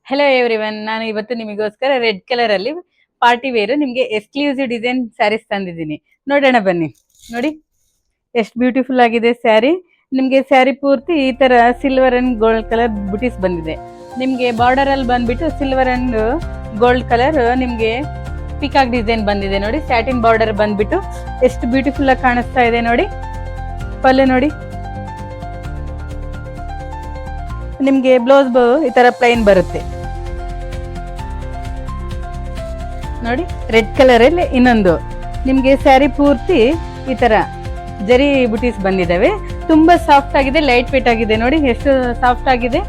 Hello everyone, ನಾನು ಇವತ್ತು ನಿಮಗೋಸ್ಕರ ರೆಡ್ ಕಲರ್ ಅಲ್ಲಿ ಪಾರ್ಟಿ ವೇರ್ ನಿಮ್ಗೆ ಎಕ್ಸ್ಕ್ಲೂಸಿವ್ ಡಿಸೈನ್ ಸ್ಯಾರೀಸ್ ತಂದಿದ್ದೀನಿ. ನೋಡೋಣ ಬನ್ನಿ. ನೋಡಿ ಎಷ್ಟು ಬ್ಯೂಟಿಫುಲ್ ಆಗಿದೆ ಸ್ಯಾರಿ. ನಿಮ್ಗೆ ಸ್ಯಾರಿ ಪೂರ್ತಿ ಈ ತರ ಸಿಲ್ವರ್ ಅಂಡ್ ಗೋಲ್ಡ್ ಕಲರ್ ಬುಟೀಸ್ ಬಂದಿದೆ. ನಿಮ್ಗೆ ಬಾರ್ಡರ್ ಅಲ್ಲಿ ಬಂದ್ಬಿಟ್ಟು ಸಿಲ್ವರ್ ಅಂಡ್ ಗೋಲ್ಡ್ ಕಲರ್ ನಿಮ್ಗೆ ಪಿಕಾಕ್ ಡಿಸೈನ್ ಬಂದಿದೆ. ನೋಡಿ ಸ್ಯಾಟಿನ್ ಬಾರ್ಡರ್ ಬಂದ್ಬಿಟ್ಟು ಎಷ್ಟು ಬ್ಯೂಟಿಫುಲ್ ಆಗಿ ಕಾಣಿಸ್ತಾ ಇದೆ. ನೋಡಿ ಪಲ್ಲೆ ನೋಡಿ, ನಿಮ್ಗೆ ಬ್ಲೌಸ್ ಈ ತರ ಪ್ಲೈನ್ ಬರುತ್ತೆ. ನೋಡಿ ರೆಡ್ ಕಲರ್ ಅಲ್ಲಿ ಇನ್ನೊಂದು ನಿಮ್ಗೆ ಸ್ಯಾರಿ ಪೂರ್ತಿ ಈ ತರ ಜರಿ ಬುಟೀಸ್ ಬಂದಿದಾವೆ. ತುಂಬಾ ಸಾಫ್ಟ್ ಆಗಿದೆ, ಲೈಟ್ ವೇಟ್ ಆಗಿದೆ. ನೋಡಿ ಎಷ್ಟು ಸಾಫ್ಟ್ ಆಗಿದೆ.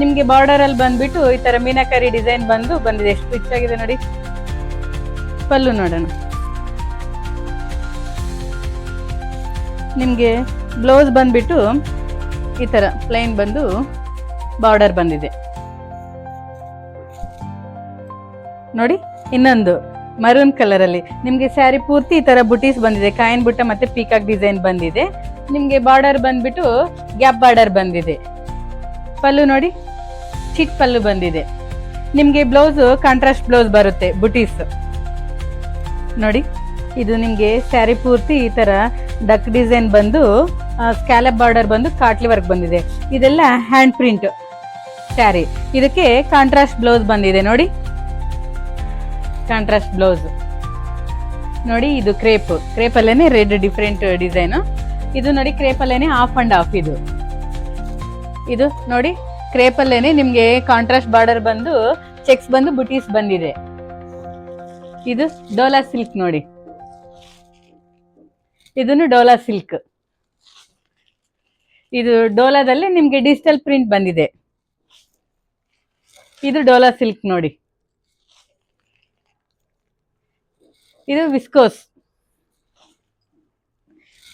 ನಿಮ್ಗೆ ಬಾರ್ಡರ್ ಅಲ್ಲಿ ಬಂದ್ಬಿಟ್ಟು ಈ ತರ ಮೀನಾಕರಿ ಡಿಸೈನ್ ಬಂದಿದೆ. ಎಷ್ಟು ರಿಚ್ ಆಗಿದೆ ನೋಡಿ. ಪಲ್ಲು ನೋಡೋಣ. ನಿಮ್ಗೆ ಬ್ಲೌಸ್ ಬಂದ್ಬಿಟ್ಟು ಈ ತರ ಪ್ಲೈನ್ ಬಂದು ಬಾರ್ಡರ್ ಬಂದಿದೆ. ನೋಡಿ ಇನ್ನೊಂದು ಮರೂನ್ ಕಲರ್ ಅಲ್ಲಿ ನಿಮ್ಗೆ ಸ್ಯಾರಿ ಪೂರ್ತಿ ಈ ತರ ಬುಟೀಸ್ ಬಂದಿದೆ. ಕಾಯಿನ್ ಬುಟ್ಟ ಮತ್ತೆ ಪೀಕಾಕ್ ಡಿಸೈನ್ ಬಂದಿದೆ. ನಿಮ್ಗೆ ಬಾರ್ಡರ್ ಬಂದ್ಬಿಟ್ಟು ಗ್ಯಾಪ್ ಬಾರ್ಡರ್ ಬಂದಿದೆ. ಪಲ್ಲು ನೋಡಿ, ಚಿಟ್ ಪಲ್ಲು ಬಂದಿದೆ. ನಿಮ್ಗೆ ಬ್ಲೌಸ್ ಕಾಂಟ್ರಾಸ್ಟ್ ಬ್ಲೌಸ್ ಬರುತ್ತೆ ಬುಟೀಸ್. ನೋಡಿ ಇದು ನಿಮ್ಗೆ ಸ್ಯಾರಿ ಪೂರ್ತಿ ಈ ತರ ಡಕ್ ಡಿಸೈನ್ ಬಂದು ಸ್ಕ್ಯಾಲಪ್ ಬಾರ್ಡರ್ ಬಂದು ಕಾಟ್ಲಿ ವರ್ಕ್ ಬಂದಿದೆ. ಇದೆಲ್ಲ ಹ್ಯಾಂಡ್ ಪ್ರಿಂಟ್ ಸ್ಯಾರಿ. ಇದಕ್ಕೆ ಕಾಂಟ್ರಾಸ್ಟ್ ಬ್ಲೌಸ್ ಬಂದಿದೆ. ನೋಡಿ ಕಾಂಟ್ರಾಸ್ಟ್ ಬ್ಲೌಸ್. ನೋಡಿ ಇದು ಕ್ರೇಪ್ ಅಲ್ಲೇನೆ ರೆಡ್ ಡಿಫ್ರೆಂಟ್ ಡಿಸೈನ್. ಇದು ನೋಡಿ ಕ್ರೇಪ್ ಅಲ್ಲೇನೆ ಆಫ್ ಅಂಡ್ ಆಫ್. ಇದು ನೋಡಿ ಕ್ರೇಪ್ ಅಲ್ಲೇನೆ ನಿಮ್ಗೆ ಕಾಂಟ್ರಾಸ್ಟ್ ಬಾರ್ಡರ್ ಬಂದು ಚೆಕ್ಸ್ ಬಂದು ಬುಟೀಸ್ ಬಂದಿದೆ. ಇದು ಡೋಲಾ ಸಿಲ್ಕ್. ನೋಡಿ ಇದನ್ನು ಡೋಲಾ ಸಿಲ್ಕ್. ಇದು ಡೋಲಾದಲ್ಲಿ ನಿಮ್ಗೆ ಡಿಜಿಟಲ್ ಪ್ರಿಂಟ್ ಬಂದಿದೆ. ಇದು ಡೋಲಾ ಸಿಲ್ಕ್. ನೋಡಿ ಇದು ವಿಸ್ಕೋಸ್.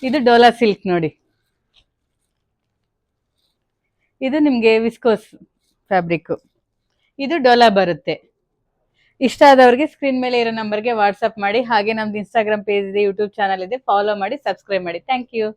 ಇದು ಡೋಲಾ ಸಿಲ್ಕ್. ನೋಡಿ ಇದು ನಿಮ್ಗೆ ವಿಸ್ಕೋಸ್ ಫ್ಯಾಬ್ರಿಕ್. ಇದು ಡೋಲಾ ಬರುತ್ತೆ. ಇಷ್ಟ ಆದವ್ರಿಗೆ ಸ್ಕ್ರೀನ್ ಮೇಲೆ ಇರೋ ನಂಬರ್ಗೆ ವಾಟ್ಸ್ಆಪ್ ಮಾಡಿ. ಹಾಗೆ ನಮ್ದು ಇನ್ಸ್ಟಾಗ್ರಾಮ್ ಪೇಜ್ ಇದೆ, ಯೂಟ್ಯೂಬ್ ಚಾನಲ್ ಇದೆ, ಫಾಲೋ ಮಾಡಿ, ಸಬ್ಸ್ಕ್ರೈಬ್ ಮಾಡಿ. Thank you.